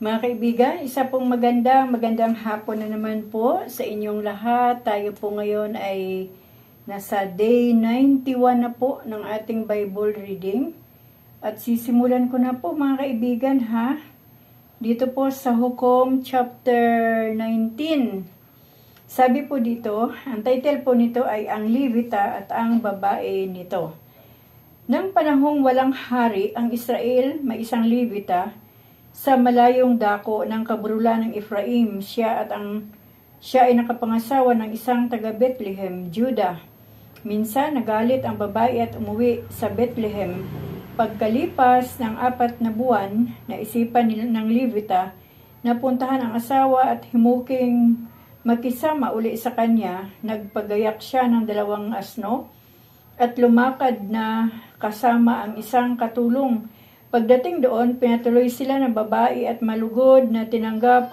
Mga kaibigan, isa pong magandang hapon na naman po sa inyong lahat. Tayo po ngayon ay nasa day 91 na po ng ating Bible reading. At sisimulan ko na po mga kaibigan ha. Dito po sa Hukom chapter 19. Sabi po dito, ang title po nito ay Ang Levita at ang Babae nito. Nang panahong walang hari ang Israel, may isang Levita sa malayong dako ng kaburulan ng Ephraim. Siya ay nakapangasawa ng isang taga Bethlehem, Judah. Minsan nagalit ang babae at umuwi sa Bethlehem. Pagkalipas ng 4 na buwan, naisipan ng Levita na puntahan ang asawa at himuking makisama uli sa kanya. Nagpagayak siya ng 2 asno at lumakad na kasama ang isang katulong. Pagdating doon, pinatuloy sila ng babae at malugod na tinanggap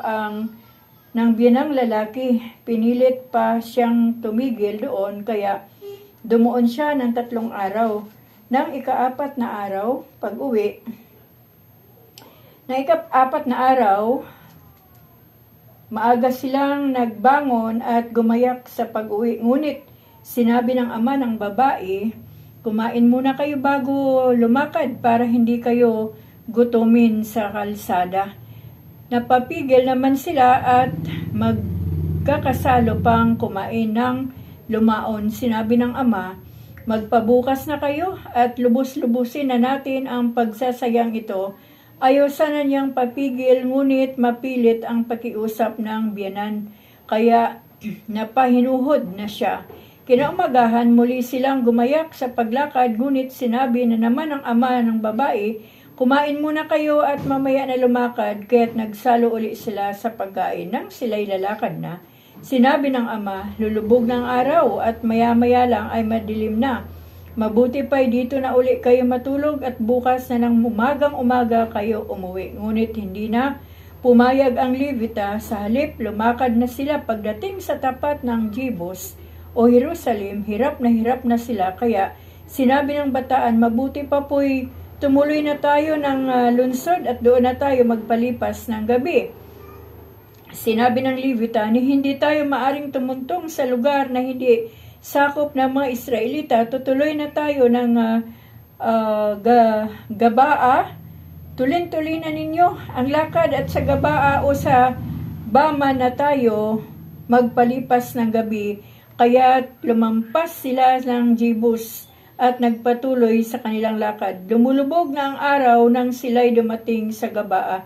ng biyanang lalaki. Pinilit pa siyang tumigil doon, kaya dumuon siya ng 3 araw. Nang ika-4 na araw, pag-uwi, maaga silang nagbangon at gumayak sa pag-uwi. Ngunit sinabi ng ama ng babae, "Kumain muna kayo bago lumakad para hindi kayo gutumin sa kalsada." Napapigil naman sila at magkakasalo pang kumain. Ng lumaon, sinabi ng ama, "Magpabukas na kayo at lubos-lubusin na natin ang pagsasayang ito." Ayaw sana niyang papigil, ngunit mapilit ang pakiusap ng biyanan, kaya napahinuhod na siya. Kinaumagahan, muli silang gumayak sa paglakad, ngunit sinabi na naman ng ama ng babae, "Kumain muna kayo at mamaya na lumakad," kaya't nagsalo uli sila sa pagkain. Nang sila'y lalakad na, sinabi ng ama, "Lulubog ng araw at maya-maya lang ay madilim na. Mabuti pa'y dito na uli kayo matulog at bukas na ng umagang-umaga kayo umuwi." Ngunit hindi na pumayag ang Levita. Sa halip, lumakad na sila. Pagdating sa tapat ng Jebus o Jerusalem, hirap na sila, kaya sinabi ng bataan, "Mabuti pa po'y tumuloy na tayo ng lungsod at doon na tayo magpalipas ng gabi." Sinabi ng Levita, "Hindi tayo maaring tumuntong sa lugar na hindi sakop ng mga Israelita. Tutuloy na tayo ng Gabaa. Tulin-tulin na ninyo ang lakad at sa Gabaa o sa Bama na tayo magpalipas ng gabi." Kaya lumampas sila ng Jebus at nagpatuloy sa kanilang lakad. Lumulubog na ang araw nang sila'y dumating sa Gabaa,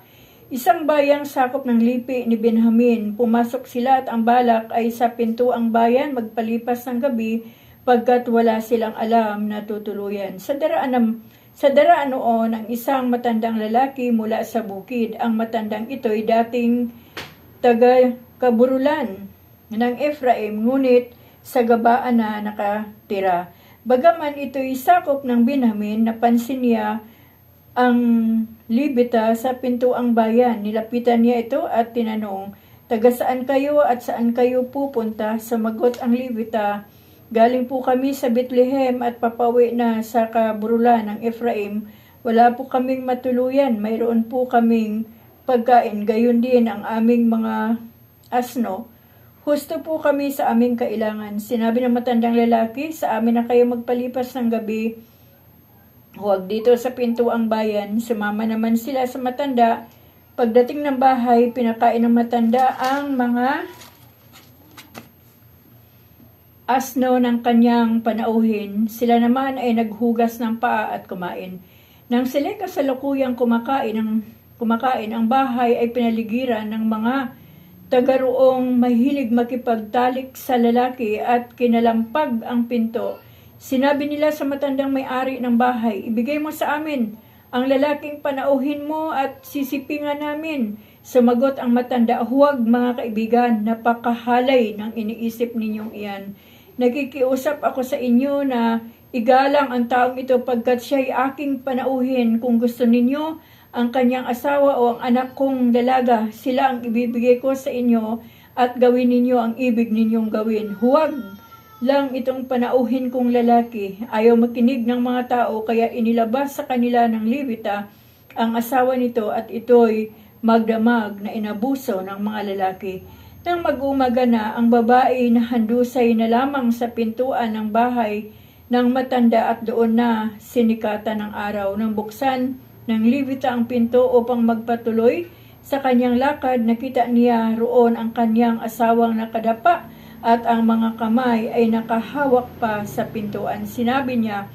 isang bayang sakop ng lipi ni Benjamin. Pumasok sila at ang balak ay sa pintuang bayan magpalipas ng gabi, pagkat wala silang alam na tutuluyan. Sa daraan noon ang isang matandang lalaki mula sa bukid. Ang matandang ito'y dating taga-kaburulan ng Ephraim, ngunit sa Gabaa na nakatira. Bagaman ito'y sakop ng Benjamin, napansin niya ang Levita sa pintuang bayan. Nilapitan niya ito at tinanong, "Taga saan kayo at saan kayo pupunta?" Sumagot ang Levita, "Galing po kami sa Bethlehem at papauwi na sa kaburulan ng Ephraim. Wala po kaming matuluyan, mayroon po kaming pagkain, gayon din ang aming mga asno. Husto po kami sa aming kailangan." Sinabi ng matandang lalaki, "Sa amin na kayo magpalipas ng gabi. Huwag dito sa pintuang bayan." Sumama naman sila sa matanda. Pagdating ng bahay, pinakain ng matanda ang mga asno ng kanyang panauhin. Sila naman ay naghugas ng paa at kumain. Nang sila'y kasalukuyang kumakain, ang bahay ay pinaligiran ng mga tagaroong mahilig makipagtalik sa lalaki at kinalampag ang pinto. Sinabi nila sa matandang may-ari ng bahay, "Ibigay mo sa amin ang lalaking panauhin mo at sisipingan namin." Sumagot ang matanda, "Huwag mga kaibigan, napakahalay ng iniisip ninyong iyan. Nakikiusap ako sa inyo na igalang ang taong ito pagkat siya'y aking panauhin. Kung gusto ninyo ang kanyang asawa o ang anak kong dalaga, sila ang ibibigay ko sa inyo at gawin ninyo ang ibig ninyong gawin. Huwag lang itong panauhin kong lalaki." Ayaw makinig ng mga tao, kaya inilabas sa kanila ng Levita ang asawa nito at ito'y magdamag na inabuso ng mga lalaki. Nang mag-umaga na, ang babae na handusay na lamang sa pintuan ng bahay ng matanda at doon na sinikatan ng araw. Nang buksan ng Levita ang pinto upang magpatuloy sa kanyang lakad, nakita niya roon ang kanyang asawang nakadapa at ang mga kamay ay nakahawak pa sa pintuan. Sinabi niya,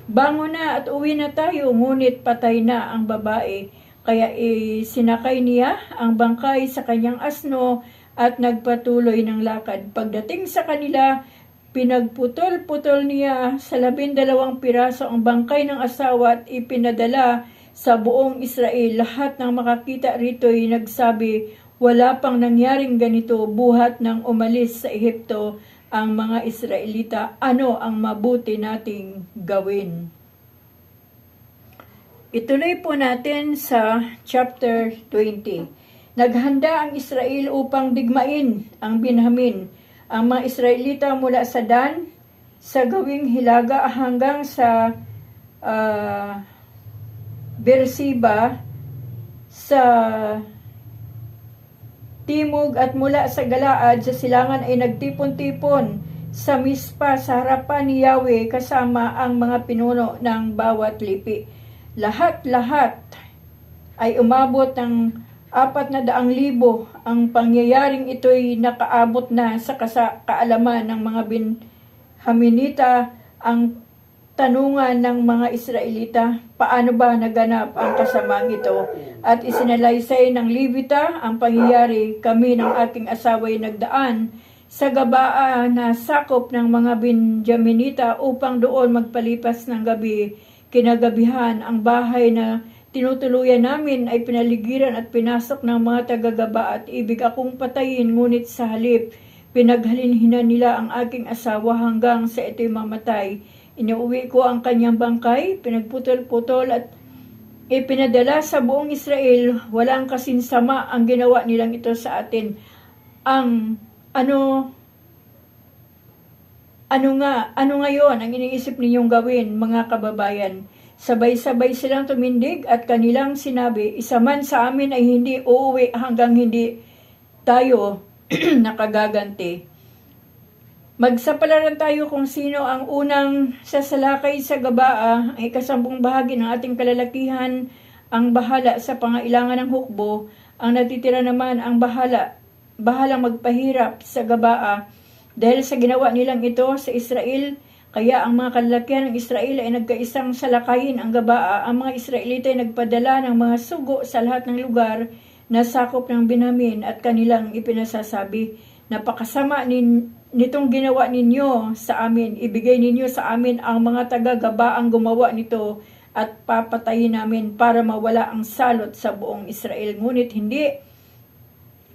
"Bangon na at uwi na tayo," ngunit patay na ang babae. Kaya sinakay niya ang bangkay sa kanyang asno at nagpatuloy ng lakad. Pagdating sa kanila, pinagputol-putol niya sa 12 piraso ang bangkay ng asawa at ipinadala sa buong Israel. Lahat ng makakita rito ay nagsabi, wala pang nangyaring ganito buhat nang umalis sa Ehipto ang mga Israelita. Ano ang mabuti nating gawin? Ituloy po natin sa chapter 20. Naghanda ang Israel upang digmain ang Benjamin. Ang mga Israelita mula sa Dan, sa gawing hilaga hanggang sa Beersheba, sa timog at mula sa Galaad sa silangan ay nagtipon-tipon sa Mispa sa harapan ni Yahweh kasama ang mga pinuno ng bawat lipi. Lahat-lahat ay umabot ng 400,000. Ang pangyayaring ito'y nakaabot na sa kaalaman ng mga Benjaminita. Ang tanungan ng mga Israelita, paano ba naganap ang kasamang ito? At isinalaysay ng Levita ang pangyayari. Kami ng aking asawa'y nagdaan sa Gabaa na sakop ng mga Benjaminita upang doon magpalipas ng gabi. Kinagabihan ang bahay na tinutuluyan namin ay pinaligiran at pinasok ng mga taga-Gaba at ibig akong patayin, ngunit sa halip pinaghalinhinan nila ang aking asawa hanggang sa ito'y mamatay. Inuwi ko ang kanyang bangkay, pinagputol-putol at ipinadala sa buong Israel. Walang kasinsama ang ginawa nilang ito sa atin. Ano ngayon ang iniisip ninyong gawin, mga kababayan? Sabay-sabay silang tumindig at kanilang sinabi, isa man sa amin ay hindi uuwi hanggang hindi tayo nakagaganti. Magsapalaran tayo kung sino ang unang sasalakay sa Gabaa, ay 10 bahagi ng ating kalalakihan ang bahala sa pangailangan ng hukbo, ang natitira naman ang bahalang magpahirap sa Gabaa. Dahil sa ginawa nilang ito sa Israel, kaya ang mga kalalakihan ng Israel ay nagkaisang salakayin ang Gabaa. Ang mga Israelita ay nagpadala ng mga sugo sa lahat ng lugar na sakop ng Benjamin at kanilang ipinasasabi, napakasama nitong ginawa ninyo sa amin. Ibigay ninyo sa amin ang mga taga-Gabaa ang gumawa nito at papatayin namin para mawala ang salot sa buong Israel. Ngunit hindi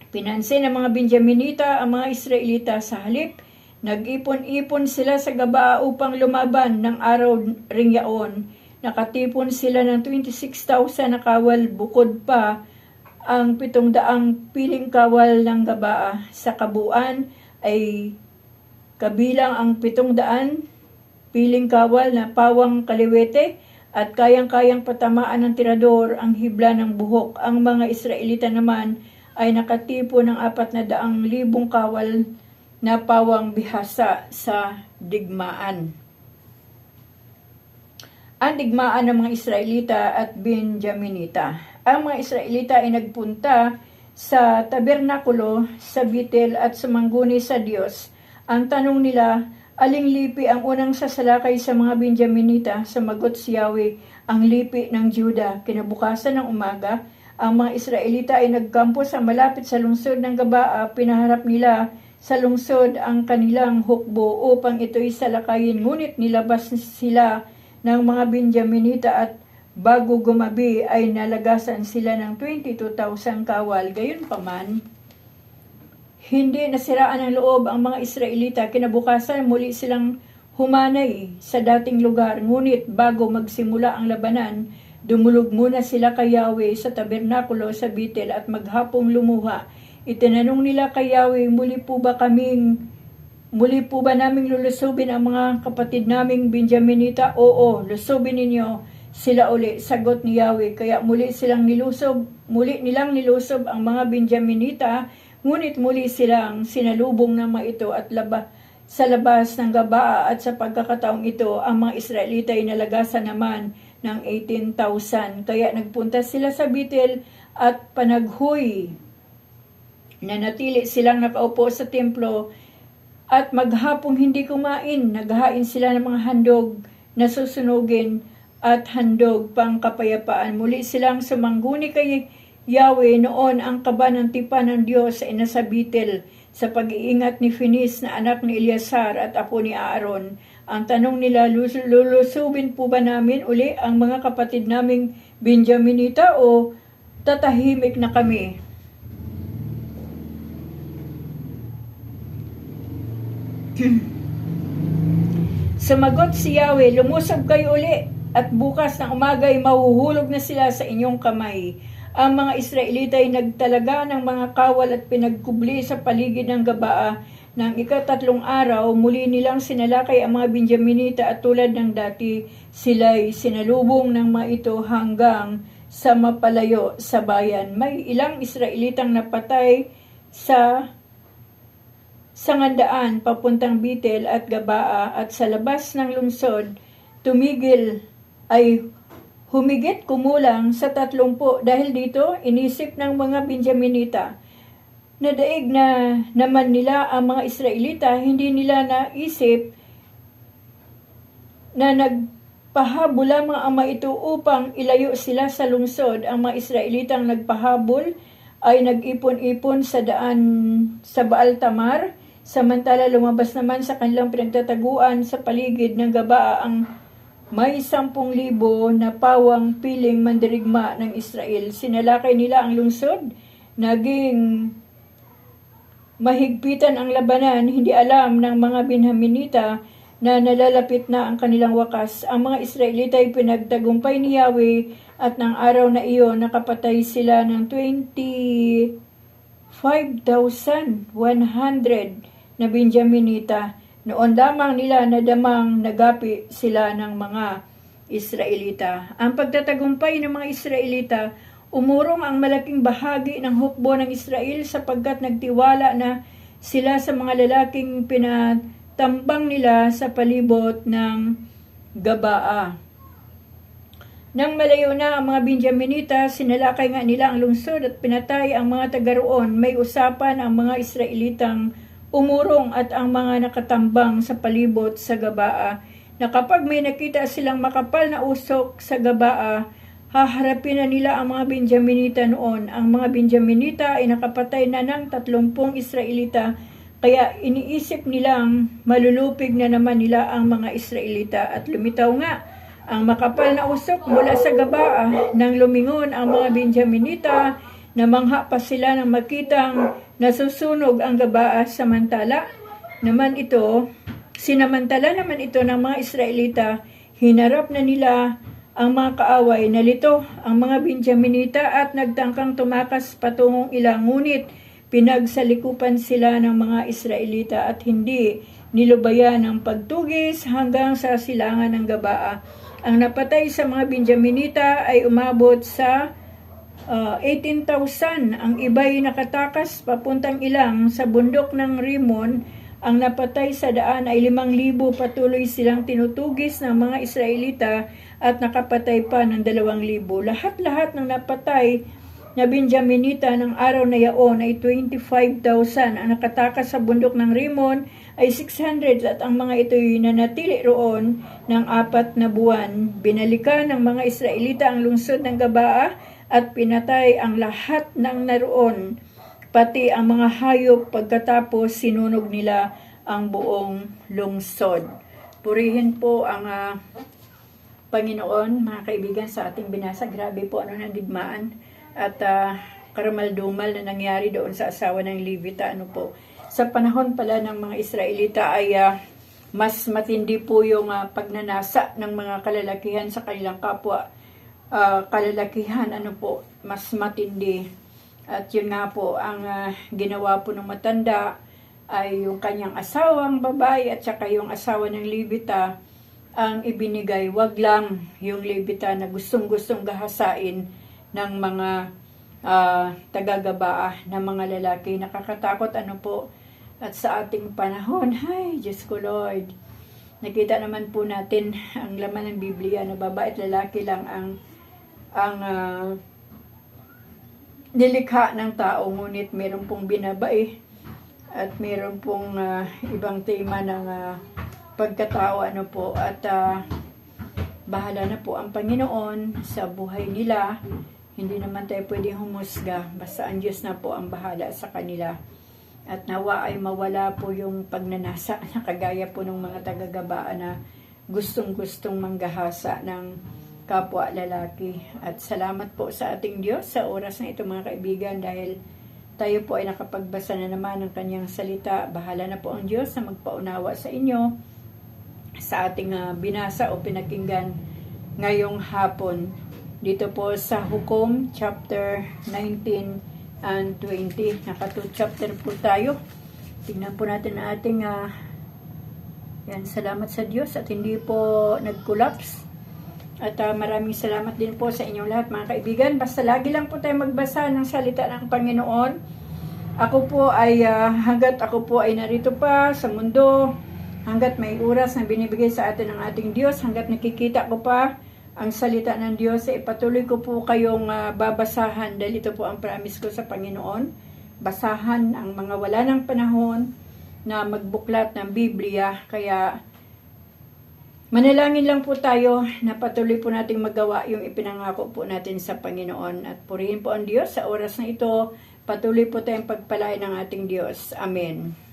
pinansin ng mga Benjaminita ang mga Israelita. Sa halip, nag-ipon-ipon sila sa Gabaa upang lumaban ng araw ring yaon. Nakatipon sila ng 26,000 na kawal, bukod pa ang 700 piling kawal ng Gabaa. Sa kabuuan ay kabilang ang 700 piling kawal na pawang kaliwete at kayang-kayang patamaan ng tirador ang hibla ng buhok. Ang mga Israelita naman ay nakatipon ng 400,000 kawal na pawang bihasa sa digmaan. Ang digmaan ng mga Israelita at Benjaminita. Ang mga Israelita ay nagpunta sa tabernakulo sa Betel at sumangguni sa Diyos. Ang tanong nila, aling lipi ang unang sasalakay sa mga Benjaminita? Sumagot si Yahweh, ang lipi ng Juda. Kinabukasan ng umaga, ang mga Israelita ay nagkampo sa malapit sa lungsod ng Gabaa. Pinaharap nila sa lungsod ang kanilang hukbo upang ito'y salakayin. Ngunit nilabas sila ng mga Benjaminita at bago gumabi ay nalagasan sila ng 22,000 kawal. Gayunpaman, hindi nasiraan ng loob ang mga Israelita. Kinabukasan muli silang humanay sa dating lugar. Ngunit bago magsimula ang labanan, dumulog muna sila kay Yahweh sa tabernakulo sa Betel at maghapong lumuha. Itinanong nila kay Yahweh, muli po ba naming lulusubin ang mga kapatid naming Benjaminita? Oo, lusubin ninyo. sila uli, sagot ni Yahweh. Kaya muli nilang nilusob ang mga Benjaminita, ngunit muli silang sinalubong ng mga ito at sa labas ng Gabaa, at sa pagkakataong ito, ang mga Israelita ay nalagasan naman ng 18,000. Kaya nagpunta sila sa Bethel at panaghoy. Nanatili silang nakaupo sa templo at maghapong hindi kumain. Naghain sila ng mga handog na susunugin at handog pang kapayapaan. Muli silang sumangguni kay Yahweh. Noon ang kaba ng tipan ng Diyos ay nasa Bethel sa pag-iingat ni Finis na anak ni Eleazar at apo ni Aaron. Ang tanong nila, lulusubin po ba namin uli ang mga kapatid naming Benjaminita o tatahimik na kami? Sumagot si Yahweh, lumusob kayo uli at bukas ng umaga ay mahuhulog na sila sa inyong kamay. Ang mga Israelita ay nagtalaga ng mga kawal at pinagkubli sa paligid ng Gabaa. Nang ika-3 araw, muli nilang sinalakay ang mga Benjaminita at tulad ng dati, sila'y sinalubong ng mga ito hanggang sa mapalayo sa bayan. May ilang Israelitang napatay sa Sangandaan papuntang Bethel at Gabaa, at sa labas ng lungsod humigit kumulang sa 30. Dahil dito, inisip ng mga Benjaminita na daig na naman nila ang mga Israelita. Hindi nila naisip na nagpahabol ang mga ama ito upang ilayo sila sa lungsod. Ang mga Israelitang nagpahabol ay nag-ipon-ipon sa daan sa Baal Tamar, samantala lumabas naman sa kanilang pinagtataguan sa paligid ng Gabaa ang may 10,000 na pawang piling mandirigma ng Israel. Sinalakay nila ang lungsod. Naging mahigpitan ang labanan. Hindi alam ng mga Benjaminita na nalalapit na ang kanilang wakas. Ang mga Israelita ay pinagtagumpay ni Yahweh at ng araw na iyon nakapatay sila ng 25,100 na Benjaminita. Noon lamang nila nadamang nagapi sila ng mga Israelita. Ang pagtatagumpay ng mga Israelita, umurong ang malaking bahagi ng hukbo ng Israel sapagkat nagtiwala na sila sa mga lalaking pinatambang nila sa palibot ng Gabaa. Nang malayo na ang mga Benjaminita, sinalakay nga nila ang lungsod at pinatay ang mga taga roon. May usapan ang mga Israelitang umurong at ang mga nakatambang sa palibot sa Gabaa na kapag may nakita silang makapal na usok sa Gabaa, haharapin na nila ang mga Benjaminita noon. Ang mga Benjaminita ay nakapatay na ng 30 Israelita, kaya iniisip nilang malulupig na naman nila ang mga Israelita. At lumitaw nga ang makapal na usok mula sa Gabaa. Nang lumingon ang mga Benjaminita, namangha pa sila nang makitang nasusunog ang Gabaa. Sinamantala naman ito ng mga Israelita. Hinarap na nila ang mga kaaway. Nalito ang mga Benjaminita at nagtangkang tumakas patungong ilang, ngunit pinagsalikupan sila ng mga Israelita at hindi nilubayan ang pagtugis hanggang sa silangan ng Gabaa. Ang napatay sa mga Benjaminita ay umabot sa 18,000. Ang iba'y nakatakas papuntang ilang sa bundok ng Rimon. Ang napatay sa daan ay 5,000. Patuloy silang tinutugis ng mga Israelita at nakapatay pa ng 2,000. Lahat-lahat ng napatay na Benjaminita ng araw na yaon ay 25,000. Ang nakatakas sa bundok ng Rimon ay 600 at ang mga ito'y nanatili roon ng 4 na buwan. Binalikan ng mga Israelita ang lungsod ng Gabaa at pinatay ang lahat ng naroon, pati ang mga hayop. Pagkatapos sinunog nila ang buong lungsod. Purihin po ang Panginoon, mga kaibigan, sa ating binasa. Grabe po ng digmaan at karamaldumal na nangyari doon sa asawa ng Levita. Sa panahon pala ng mga Israelita ay mas matindi po yung pagnanasa ng mga kalalakihan sa kanilang kapwa. Kalalakihan, mas matindi. At yun nga po, ang ginawa po ng matanda ay yung kanyang asawang babae at saka yung asawa ng Levita ang ibinigay. Wag lang yung Levita na gustong-gustong gahasain ng mga tagagabaa na mga lalaki. Nakakatakot ano po. At sa ating panahon, ay Diyos ko Lord, nakita naman po natin ang laman ng Biblia na babae at lalaki lang ang nilikha ng tao, ngunit meron pong binabae at meron pong ibang tema ng pagkatao ano po, at bahala na po ang Panginoon sa buhay nila. Hindi naman tayo pwedeng humusga, basta ang Diyos na po ang bahala sa kanila. At nawa ay mawala po yung pagnanasa na kagaya po ng mga tagagabaa na gustong-gustong manggahasa ng kapwa lalaki. At salamat po sa ating Diyos sa oras na ito mga kaibigan, dahil tayo po ay nakapagbasa na naman ng kanyang salita. Bahala na po ang Diyos na magpaunawa sa inyo sa ating binasa o pinakinggan ngayong hapon. Dito po sa Hukom chapter 19 and 20. Naka 2 chapter po tayo. Tingnan po natin ang ating yan, salamat sa Diyos at hindi po nag-collapse. At maraming salamat din po sa inyong lahat mga kaibigan. Basta lagi lang po tayo magbasa ng salita ng Panginoon. Ako po ay hanggat ako po ay narito pa sa mundo, hanggat may oras na binibigay sa atin ng ating Diyos, hanggat nakikita ko pa ang salita ng Diyos, ipatuloy ko po kayong babasahan, dahil ito po ang promise ko sa Panginoon. Basahan ang mga wala ng panahon na magbuklat ng Biblia. Kaya manalangin lang po tayo na patuloy po nating magawa yung ipinangako po natin sa Panginoon. At purihin po ang Diyos sa oras na ito. Patuloy po tayong pagpalain ng ating Diyos. Amen.